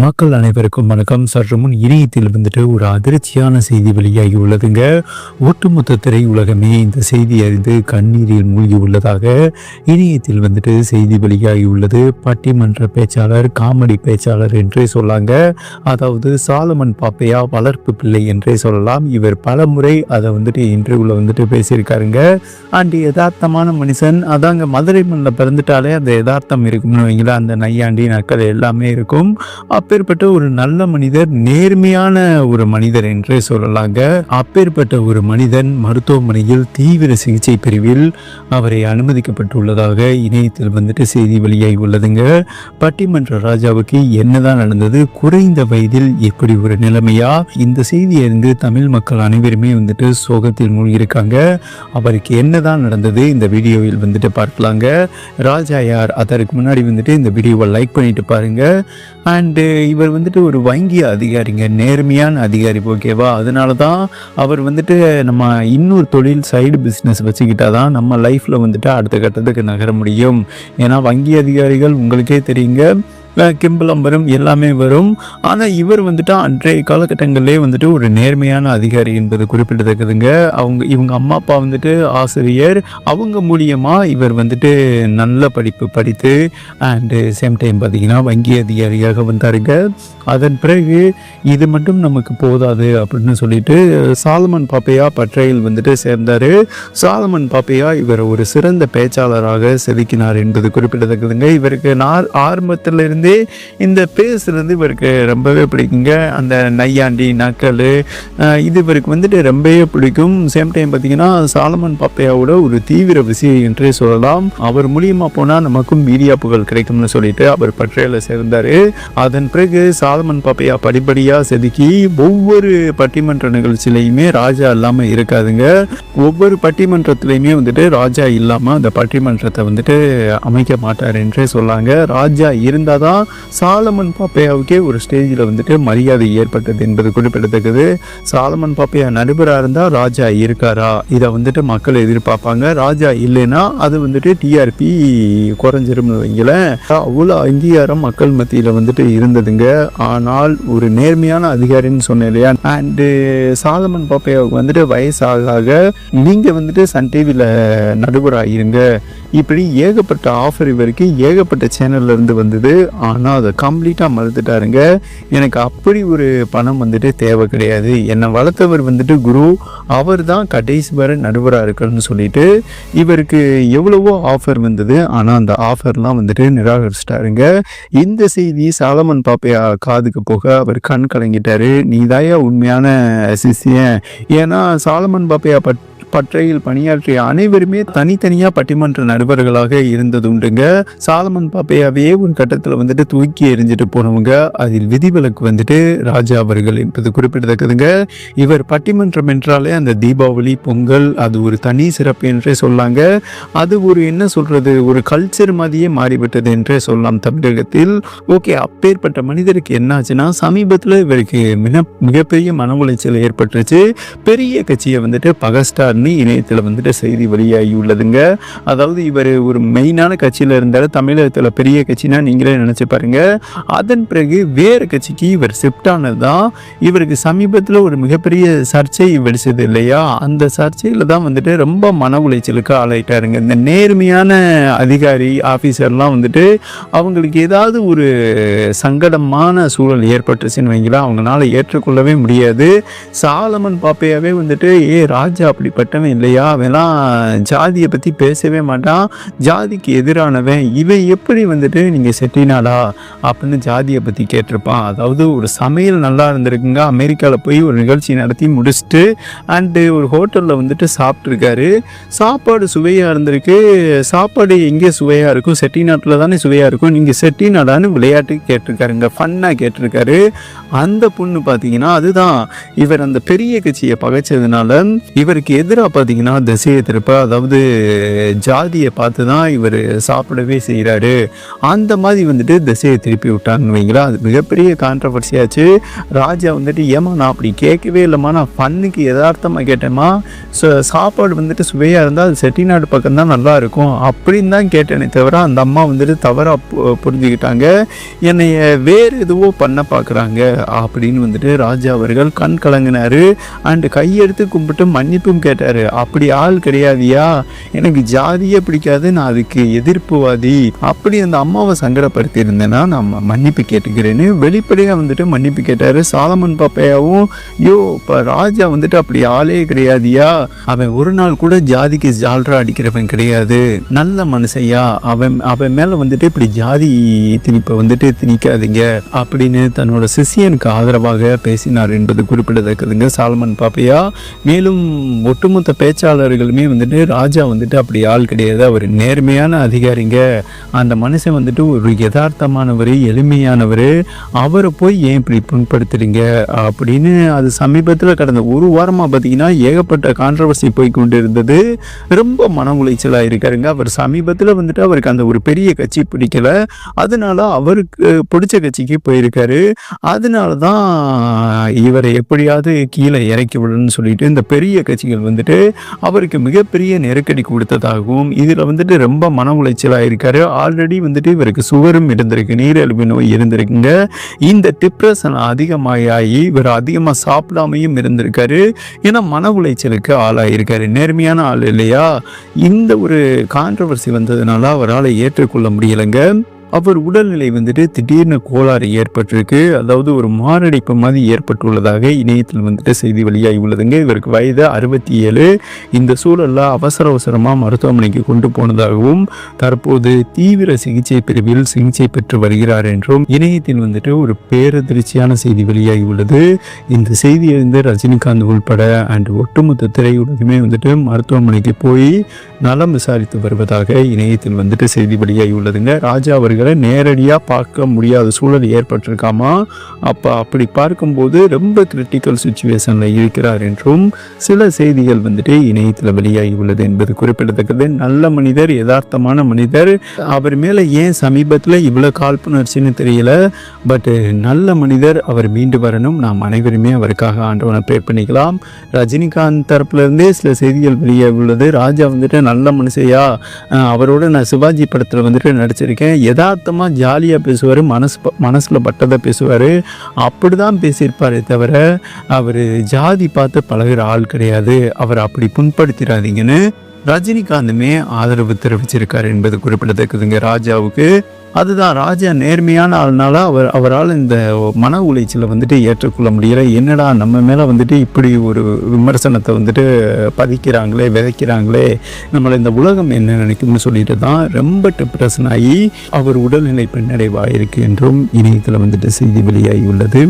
மக்கள் அனைவருக்கும் வணக்கம். சற்று முன் இணையத்தில் ஒரு அதிர்ச்சியான செய்தி வெளியாகி உள்ளதுங்க. ஒட்டுமொத்த திரையுலகமே இந்த செய்தி அறிந்து கண்ணீரில் மூழ்கி உள்ளதாக இணையத்தில் செய்தி வெளியாகி உள்ளது. பட்டிமன்ற பேச்சாளர், காமெடி பேச்சாளர் என்றே சொல்லாங்க. அதாவது சாலமன் பாப்பையா வளர்ப்பு பிள்ளை என்றே சொல்லலாம். இவர் பல முறை அதை இன்டர்வியூல பேசியிருக்காருங்க. அண்ட் யதார்த்தமான மனுஷன். அதாங்க மதுரை மண்ணில் பிறந்துட்டாலே அந்த யதார்த்தம் இருக்கும்னு வைங்களா, அந்த நையாண்டி நக்கல் எல்லாமே இருக்கும். அப்பேற்பட்ட ஒரு நல்ல மனிதர், நேர்மையான ஒரு மனிதர் என்றே சொல்லலாங்க. அப்பேற்பட்ட ஒரு மனிதன் மருத்துவமனையில் தீவிர சிகிச்சை பிரிவில் அவரை அனுமதிக்கப்பட்டுள்ளதாக இணையத்தில் செய்தி வெளியாகி உள்ளதுங்க. பட்டிமன்ற ராஜாவுக்கு என்னதான் நடந்தது? குறைந்த வயதில் எப்படி ஒரு நிலைமையா? இந்த செய்தி அறிந்து தமிழ் மக்கள் அனைவருமே சோகத்தில் மூழ்கியிருக்காங்க. அவருக்கு என்னதான் நடந்தது இந்த வீடியோவில் பார்க்கலாங்க. ராஜா யார்? அதற்கு முன்னாடி இந்த வீடியோவை லைக் பண்ணிட்டு பாருங்க. அண்டு இவர் ஒரு வங்கி அதிகாரிங்க, நேர்மையான அதிகாரி, ஓகேவா? அதனால தான் அவர் நம்ம இன்னொரு தொழில் சைடு பிஸ்னஸ் வச்சுக்கிட்டாதான் நம்ம லைஃப்பில் அடுத்த கட்டத்துக்கு நகர முடியும். ஏன்னா வங்கி அதிகாரிகள் உங்களுக்கே தெரியுங்க, கிம்பளம் வரும், எல்லாமே வரும். ஆனால் இவர் அன்றைய காலகட்டங்களிலே ஒரு நேர்மையான அதிகாரி என்பது குறிப்பிடத்தக்கதுங்க. இவங்க அம்மா அப்பா ஆசிரியர். அவங்க மூலியமாக இவர் நல்ல படிப்பு படித்து அண்டு சேம் டைம் பார்த்தீங்கன்னா வங்கி அதிகாரியாக வந்தாருங்க. அதன் பிறகு இது மட்டும் நமக்கு போதாது அப்படின்னு சொல்லிட்டு சாலமன் பாப்பையா பட்றையில் சேர்ந்தார். சாலமன் பாப்பையா இவர் ஒரு சிறந்த பேச்சாளராக செதுக்கினார் என்பது குறிப்பிடத்தக்கதுங்க. இவருக்கு ஆரம்பத்திலிருந்து இந்த பேசுறது இவருக்கு ரொம்பவே பிடிக்குங்க. அந்த நையாண்டி நக்கல் இது இவருக்கு ரொம்பவே பிடிக்கும். சேம் டைம் பார்த்தீங்கன்னா சாலமன் பாப்பையாவோட ஒரு தீவிர விஷயம் என்றே சொல்லலாம். அவர் மூலியமா போனால் நமக்கும் மீடியா புகழ் கிடைக்கும்னு சொல்லிட்டு அவர் பட்றையில சேர்ந்தார். அதன் பிறகு சாலமன் பாப்பையா படிப்படியா செதுக்கி ஒவ்வொரு பட்டிமன்ற நிகழ்ச்சியிலையுமே ராஜா இல்லாமல் இருக்காதுங்க. ஒவ்வொரு பட்டிமன்றத்திலையுமே ராஜா இல்லாமல் அந்த பட்டிமன்றத்தை அமைக்க மாட்டார் என்றே சொல்லாங்க. ராஜா இருந்தாதான் சாலமன் பாப்பையாவுக்கே ஒரு ஸ்டேஜில் மரியாதை ஏற்பட்டது என்பது குறிப்பிடத்தக்கது. சாலமன் பாப்பையா நடுவராக இருந்தால் ராஜா இருக்காரா, இதை மக்கள் எதிர்பார்ப்பாங்க. ராஜா இல்லைன்னா அது டிஆர்பி குறைஞ்சிரும்னு வைங்களேன். அவ்வளோ அங்கீகாரம் மக்கள் மத்தியில் இருந்ததுங்க. ஆனால் ஒரு நேர்மையான அதிகாரின்னு சொன்னேன் இல்லையா, அண்டு சாலமன் பாப்பையாவுக்கு வயசாக நீங்கள் சன் டிவியில் நடுவராக இருங்க, இப்படி ஏகப்பட்ட ஆஃபர் இவருக்கு ஏகப்பட்ட சேனல்ல இருந்து வந்தது. ஆனால் அதை கம்ப்ளீட்டாக மறுத்துட்டாருங்க. எனக்கு அப்படி ஒரு பணம் தேவை கிடையாது, என்னை வளர்த்தவர் குரு, அவர் தான் கடைசி வரை நடுவராக இருக்கணும்னு சொல்லிட்டு இவருக்கு எவ்வளவோ ஆஃபர் வந்தது. ஆனால் அந்த ஆஃபர்லாம் நிராகரிச்சிட்டாருங்க. இந்த செய்தி சாலமன் பாப்பையா காதுக்கு போக அவர் கண் கலங்கிட்டாரு. நீதாயா உண்மையான சிஷ்யன்? ஏன்னா சாலமன் பாப்பையா பட்றையில் பணியாற்றிய அனைவருமே தனித்தனியா பட்டிமன்ற நடுவர்களாக இருந்தது உண்டுங்க. சாலமன் பாப்பையாவே ஒரு கட்டத்தில் தூக்கி எறிஞ்சிட்டு போனவங்க. அதில் விதிவிலக்கு ராஜா அவர்கள் என்பது குறிப்பிடத்தக்கதுங்க. இவர் பட்டிமன்றம் என்றாலே அந்த தீபாவளி, பொங்கல், அது ஒரு தனி சிறப்பு என்றே சொல்லாங்க. அது ஒரு என்ன சொல்றது, ஒரு கல்ச்சர் மாதிரியே மாறிவிட்டது என்றே சொல்லலாம் தமிழகத்தில். ஓகே, அப்பேற்பட்ட மனிதருக்கு என்னாச்சுன்னா சமீபத்தில் இவருக்கு மிகப்பெரிய மன உளைச்சல் ஏற்பட்டுருச்சு. பெரிய கட்சியை பகஸ்டார் இணையத்தில் செய்தி வெளியாகி உள்ளதுங்க. அதாவது இவர் ஒரு மெயினான கட்சியில இருந்தாலும் தமிழகத்தில் பெரிய கட்சினா நீங்களே நினைச்சு பாருங்க. அதன் பிறகு வேறு கட்சிக்கு இவர் ஷிஃப்ட் ஆனதுதான் இவருக்கு சமீபத்தில் ஒரு மிகப்பெரிய சர்ச்சை வெடிச்சது இல்லையா, அந்த சர்ச்சையில தான் ரொம்ப மன உளைச்சலுக்கு ஆளாயிட்டாருங்க. இந்த நேர்மையான அதிகாரி ஆபீசர்லாம் அவங்களுக்கு ஏதாவது ஒரு சங்கடமான சூழல் ஏற்பட்டுச்சுன்னு வைங்களா, அவங்களால ஏற்றுக்கொள்ளவே முடியாது. சாலமன் பாப்பையாவே ராஜா அப்படிப்பட்டவன் இல்லையா, அவெல்லாம் ஜாதியை பற்றி பேசவே மாட்டான், ஜாதிக்கு எதிரானவன், இவன் எப்படி நீங்கள் செட்டினாடா அப்படின்னு ஜாதியை பற்றி கேட்டிருப்பான். அதாவது ஒரு சமையல் நல்லா இருந்திருக்குங்க. அமெரிக்காவில் போய் ஒரு நிகழ்ச்சி நடத்தி முடிச்சுட்டு அண்டு ஒரு ஹோட்டலில் சாப்பிட்ருக்காரு. சாப்பாடு சுவையாக இருந்திருக்கு. சாப்பாடு எங்கே சுவையாக இருக்கும்? செட்டிநாட்டில் தானே சுவையாக இருக்கும். நீங்கள் செட்டிநாடான்னு விளையாட்டு கேட்டிருக்காருங்க, ஃபன்னாக கேட்டிருக்காரு. அந்த பொண்ணு பார்த்தீங்கன்னா அதுதான் இவர் அந்த பெரிய கட்சியை பகைச்சதுனால இவருக்கு எதிராக பார்த்தீங்கன்னா திசையை திருப்ப, அதாவது ஜாதியை பார்த்து தான் இவர் சாப்பிடவே செய்கிறாரு, அந்த மாதிரி வந்துட்டு திசையை திருப்பி விட்டாங்கன்னு வைங்களா. அது மிகப்பெரிய கான்ட்ரவர்சியாச்சு. ராஜா வந்துட்டு ஏமா நான் அப்படி கேட்கவே இல்லைம்மா, நான் ஃபன்னுக்கு யதார்த்தமாக கேட்டேம்மா, சாப்பாடு வந்துட்டு சுவையாக இருந்தால் அது செட்டிநாடு பக்கம் தான் நல்லா இருக்கும் அப்படின்னு தான் கேட்டேனே தவிர அந்த அம்மா வந்துட்டு தவறாக புரிஞ்சுக்கிட்டாங்க, என்னைய வேறு எதுவோ பண்ண பார்க்குறாங்க அப்படின்னு வந்துட்டு ராஜா அவர்கள் கண் கலங்கினார். அண்டு கையெடுத்து கும்பிட்டு மன்னிப்பும் கேட்டார். அப்படி ஆள் கிடையாதியா, எனக்கு ஜாதியே பிடிக்காது, நான் அதுக்கு எதிர்ப்புவாதி, அப்படி அந்த அம்மாவை சங்கடப்படுத்தி இருந்தேன்னா நான் மன்னிப்பு கேட்டுக்கிறேன்னு வெளிப்படையாக வந்துட்டு மன்னிப்பு கேட்டார். சாலமன் பாப்பையாவும் இப்போ ராஜா வந்துட்டு அப்படி ஆளே கிடையாதியா, அவன் ஒரு நாள் கூட ஜாதிக்கு ஜால்ரா அடிக்கிறவன் கிடையாது, நல்ல மனுஷையா, அவன் மேலே வந்துட்டு இப்படி ஜாதி திணிப்பை வந்துட்டு திணிக்காதீங்க அப்படின்னு தன்னோட சிஷியனுக்கு ஆதரவாக பேசினார் என்பது குறிப்பிடத்தக்கதுங்க சாலமன் பாப்பையா. மேலும் ஒட்டுமொத்த பேச்சாளர்களுமே வந்துட்டு ராஜா வந்துட்டு அப்படி ஆள் கிடையாது, அவர் நேர்மையான அதிகாரிங்க, அந்த மனுஷன் வந்துட்டு ஒரு யதார்த்தமானவர், எளிமையானவர், அவரை போய் ஏன் இப்படி புண்படுத்துறீங்க அப்படின்னு. அது சமீபத்தில் கடந்த ஒரு வாரமாக பார்த்தீங்கன்னா ஏகப்பட்ட கான்ட்ரவர்சி போய் கொண்டு இருந்தது. ரொம்ப மன உளைச்சலாக இருக்காருங்க. அவர் சமீபத்தில் வந்துட்டு அவருக்கு அந்த ஒரு பெரிய கட்சி பிடிக்கல, அதனால அவருக்கு பிடிச்ச கட்சிக்கு போயிருக்காரு. அதனால தான் இவரை எப்படியாவது கீழே இறக்கி விடணும்னு சொல்லிட்டு இந்த பெரிய கட்சிகள் வந்துட்டு அவருக்கு மிகப்பெரிய நெருக்கடி கொடுத்ததாகவும், இதில் வந்துட்டு ரொம்ப மன உளைச்சலாக இருக்காரு. ஆல்ரெடி வந்துட்டு இவருக்கு சுகரும் இருந்திருக்கு, நீரிழிவு நோய் இருந்திருக்குங்க. இந்த டிப்ரெஷன் அதிகமாகி இவர் அதிகமாக சாப்பிடாமையும் இருந்திருக்காரு. ஏன்னா மன உளைச்சலுக்கு ஆளாயிருக்காரு. நேர்மையான ஆள் இல்லையா. இந்த ஒரு கான்ட்ரவர்சி வந்ததுனால அவரால் ஏற்றுக்கொள்ள முடியலைங்க. அவர் உடல்நிலை வந்துட்டு திடீர்னு கோளாறு ஏற்பட்டிருக்கு, அதாவது ஒரு மாரடைப்பு மாதிரி ஏற்பட்டுள்ளதாக இணையத்தில் வந்துட்டு செய்தி வெளியாகி உள்ளதுங்க. இவருக்கு வயது 67. இந்த சூழலில் அவசரமாக மருத்துவமனைக்கு கொண்டு போனதாகவும் தற்போது தீவிர சிகிச்சை பிரிவில் சிகிச்சை பெற்று வருகிறார் என்றும் இணையத்தில் வந்துட்டு ஒரு பேரதிர்ச்சியான செய்தி வெளியாகி உள்ளது. இந்த செய்தியை வந்து ரஜினிகாந்த் உள்பட அண்ட் ஒட்டுமொத்த திரையுலகமே வந்துட்டு மருத்துவமனைக்கு போய் நலம் விசாரித்து வருவதாக இணையத்தில் வந்துட்டு செய்தி வெளியாகி உள்ளதுங்க. ராஜா அவர்கள் நேரடியாக பார்க்க முடியாத சூழல் ஏற்பட்டிருக்காமா. அப்படி பார்க்கும்போது ரொம்ப கிரிட்டிக்கல் சுச்சுவேஷனில் இருக்கிறார் என்றும் சில செய்திகள் வந்துட்டு இணையத்தில் வெளியாகி உள்ளது என்பது குறிப்பிடத்தக்கது. நல்ல மனிதர், யதார்த்தமான மனிதர், அவர் மேலே ஏன் சமீபத்தில் இவ்வளோ காழ்ப்புணர்ச்சின்னு தெரியல. பட் நல்ல மனிதர், அவர் மீண்டு வரணும். நாம் அனைவருமே அவருக்காக ஆண்டவனை ப்ரேர் பண்ணிக்கலாம். ரஜினிகாந்த் தரப்புலேருந்தே சில செய்திகள் வெளியாகி உள்ளது. ராஜா வந்துட்டு நல்ல மனுஷையா, அவரோட நான் சிவாஜி படத்தில் வந்துட்டு நடிச்சிருக்கேன், யதார்த்தமாக ஜாலியாக பேசுவார், மனசில் பட்டதை பேசுவார், அப்படி தான் பேசியிருப்பாரே தவிர அவர் ஜாதி பார்த்து பழகிற ஆள் கிடையாது, அவர் அப்படி புண்படுத்திடாதீங்கன்னு ரஜினிகாந்துமே ஆதரவு தெரிவிச்சிருக்காரு என்பது குறிப்பிடத்தக்கதுங்க ராஜாவுக்கு. அதுதான், ராஜா நேர்மையான ஆள்னால அவரால் இந்த மன உளைச்சலை வந்துட்டு ஏற்றுக்கொள்ள முடியல. என்னடா நம்ம மேலே வந்துட்டு இப்படி ஒரு விமர்சனத்தை வந்துட்டு பதிக்கிறாங்களே, விதைக்கிறாங்களே, நம்மளை இந்த உலகம் என்ன நினைக்கும்னு சொல்லிட்டு தான் ரொம்ப டிப்ரெஷன் ஆகி அவர் உடல்நிலை பின்னடைவாயிருக்கு என்றும் இணையத்தில் வந்துட்டு செய்தி வெளியாகி உள்ளது.